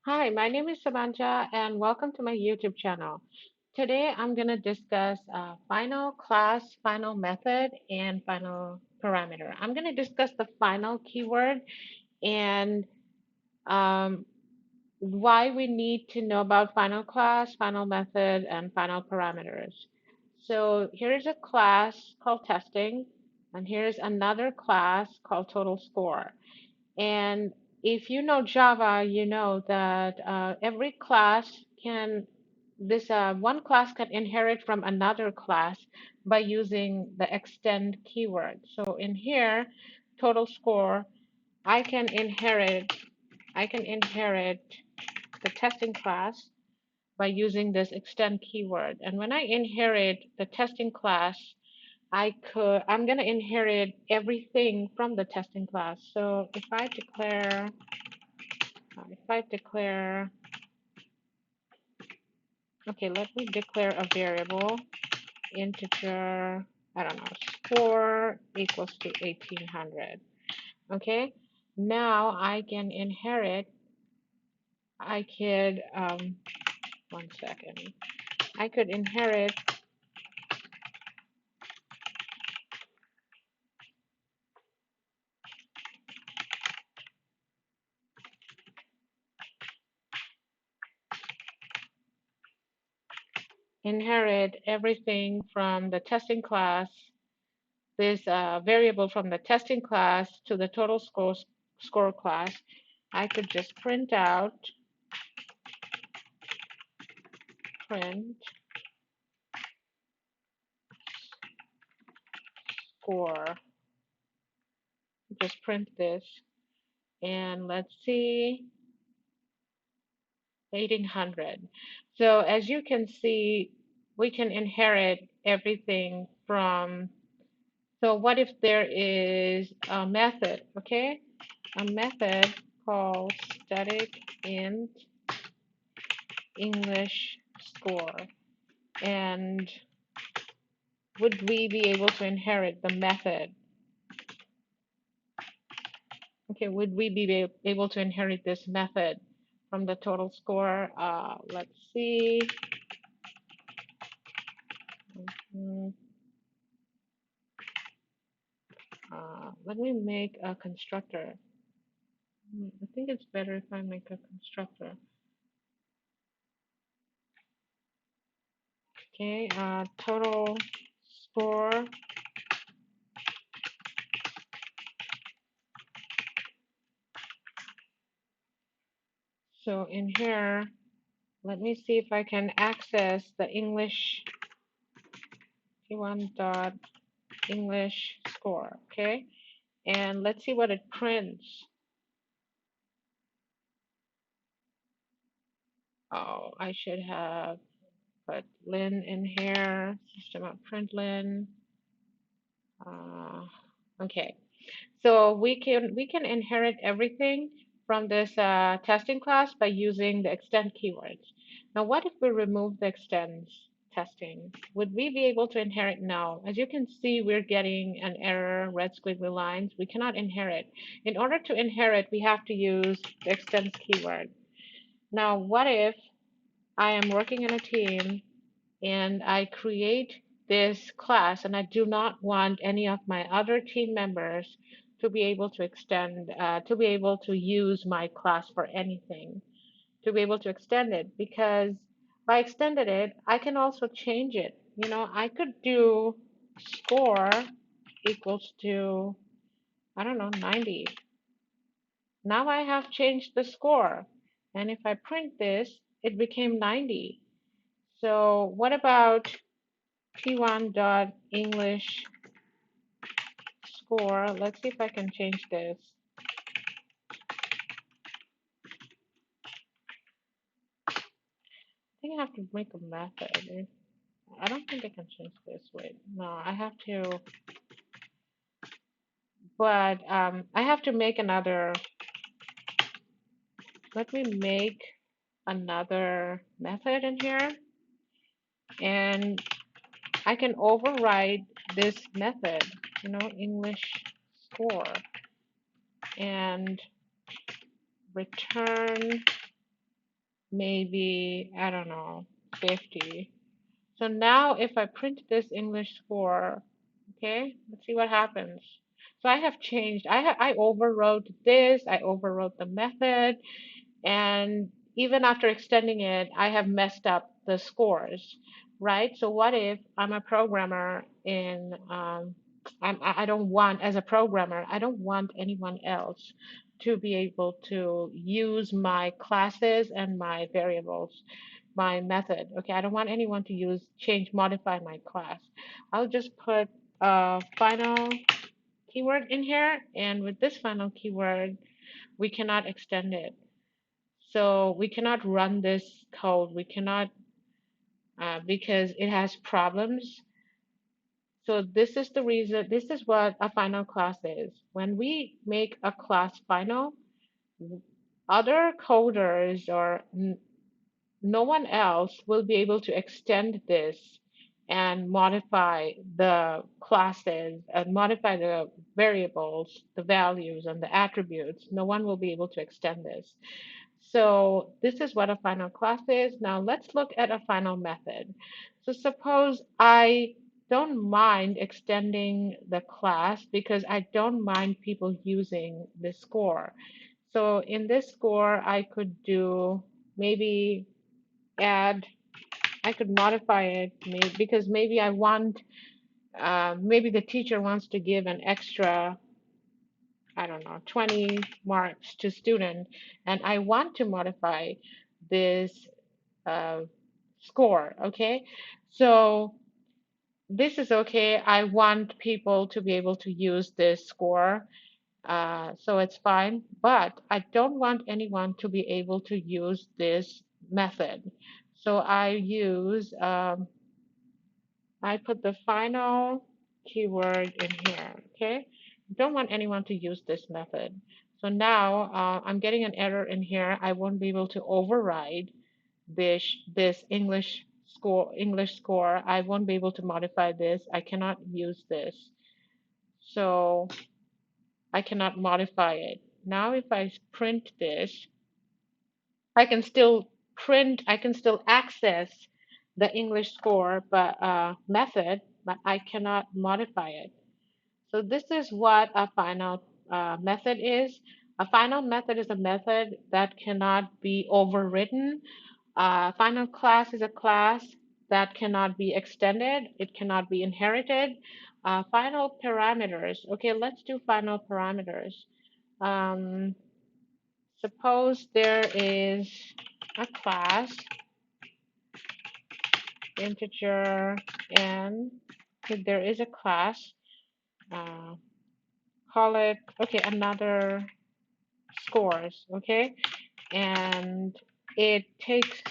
Hi, my name is Samantha, and welcome to my YouTube channel. Today I'm going to discuss final class, final method, and final parameter. I'm going to discuss the final keyword and um, why we need to know about final class, final method, and final parameters. So here's a class called testing, and here's another class called total score. And if you know Java, you know that every class can, this one class can inherit from another class by using the extend keyword. So in here, total score, I can inherit, I can inherit the testing class by using this extend keyword. And when I inherit the testing class, I'm going to inherit everything from the testing class. So if I declare, okay, let me declare a variable, integer, I don't know, score equals to 1800. Okay, now I can inherit, I could, one second, I could inherit everything from the testing class, this variable from the testing class to the total score class. I could just print out, print score, just print this, and let's see, 1800. So as you can see, we can inherit everything from, so what if there is a method, okay? A method called static int English score. And would we be able to inherit the method? Okay, would we be able to inherit this method from the total score? Let's see. Mhm. Let me make a constructor. I think it's better if I make a constructor. Okay, total score. So in here, let me see if I can access the English P1 dot English score. Okay, and let's see what it prints. Oh, I should have put lin in here, system.println. Okay, so we can inherit everything from this testing class by using the extend keywords. Now, what if we remove the extends testing? Would we be able to inherit? No. As you can see, we're getting an error, red squiggly lines. We cannot inherit. In order to inherit, we have to use the extends keyword. Now, what if I am working in a team and I create this class and I do not want any of my other team members to be able to extend, to be able to use my class for anything, to be able to extend it, because by extended it, I can also change it. You know, I could do score equals to, I don't know, 90. Now I have changed the score. And if I print this, it became 90. So what about P1 dot English score? Let's see if I can change this. I think I have to make a method. I don't think I can change this. Wait, no, I have to, but I have to make another. Let me make another method in here, and I can override this method, you know, English score, and return maybe, I don't know, 50. So now if I print this English score, okay, let's see what happens. So I have changed, I overwrote this, I overwrote the method, and even after extending it, I have messed up the scores, right? So what if I'm a programmer in, I don't want, as a programmer, I don't want anyone else to be able to use my classes and my variables, my method. Okay, I don't want anyone to modify my class. I'll just put a final keyword in here, and with this final keyword, we cannot extend it. So we cannot run this code. We cannot, because it has problems. So this is the reason, this is what a final class is. When we make a class final, other coders or no one else will be able to extend this and modify the classes and modify the variables, the values, and the attributes. No one will be able to extend this. So this is what a final class is. Now let's look at a final method. So suppose I don't mind extending the class because I don't mind people using this score. So in this score, I could do maybe add, I could modify it because maybe I want, maybe the teacher wants to give an extra, I don't know, 20 marks to student, and I want to modify this uh, score, okay? So this is okay. I want people to be able to use this score, so it's fine, but I don't want anyone to be able to use this method. So I put the final keyword in here, okay? Don't want anyone to use this method. So now I'm getting an error in here. I won't be able to override this English score. I won't be able to modify this. I cannot use this. So I cannot modify it. Now if I print this, I can still I can still access the English score but method, but I cannot modify it. So this is what a final method is. A final method is a method that cannot be overridden. Final class is a class that cannot be extended. It cannot be inherited. Final parameters. Okay, let's do final parameters. Um, Suppose there is a class, integer n. If there is a class, uh, call it, okay, another scores, okay? And it takes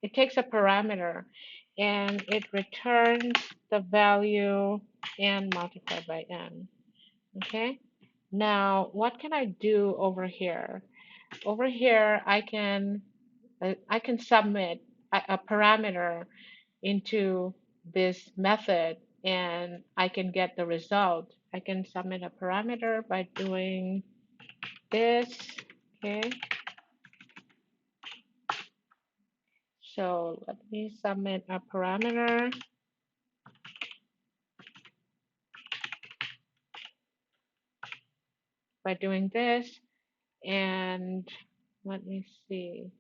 it takes a parameter and it returns the value n multiplied by n, okay? Now, what can I do over here? Over here, I can submit a parameter into this method and I can get the result. I can submit a parameter by doing this, okay? So let me submit a parameter by doing this, and let me see.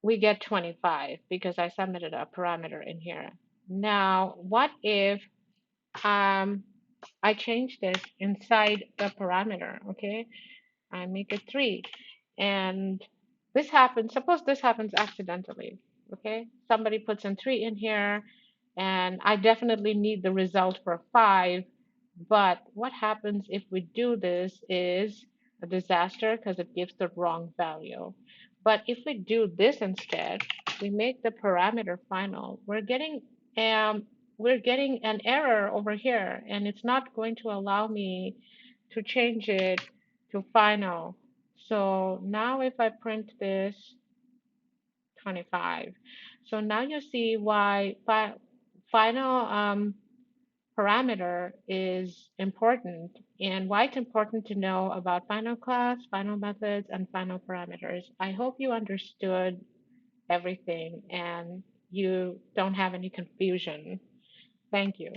We get 25 because I submitted a parameter in here. Now, what if I change this inside the parameter, okay? I make it 3. And this happens, suppose this happens accidentally, okay? Somebody puts in 3 in here, and I definitely need the result for 5. But what happens if we do this is a disaster because it gives the wrong value. But if we do this instead, we make the parameter final. We're getting an error over here, and it's not going to allow me to change it to final. So now if I print this 25, so now you see why final parameter is important and why it's important to know about final class, final methods, and final parameters. I hope you understood everything and you don't have any confusion. Thank you.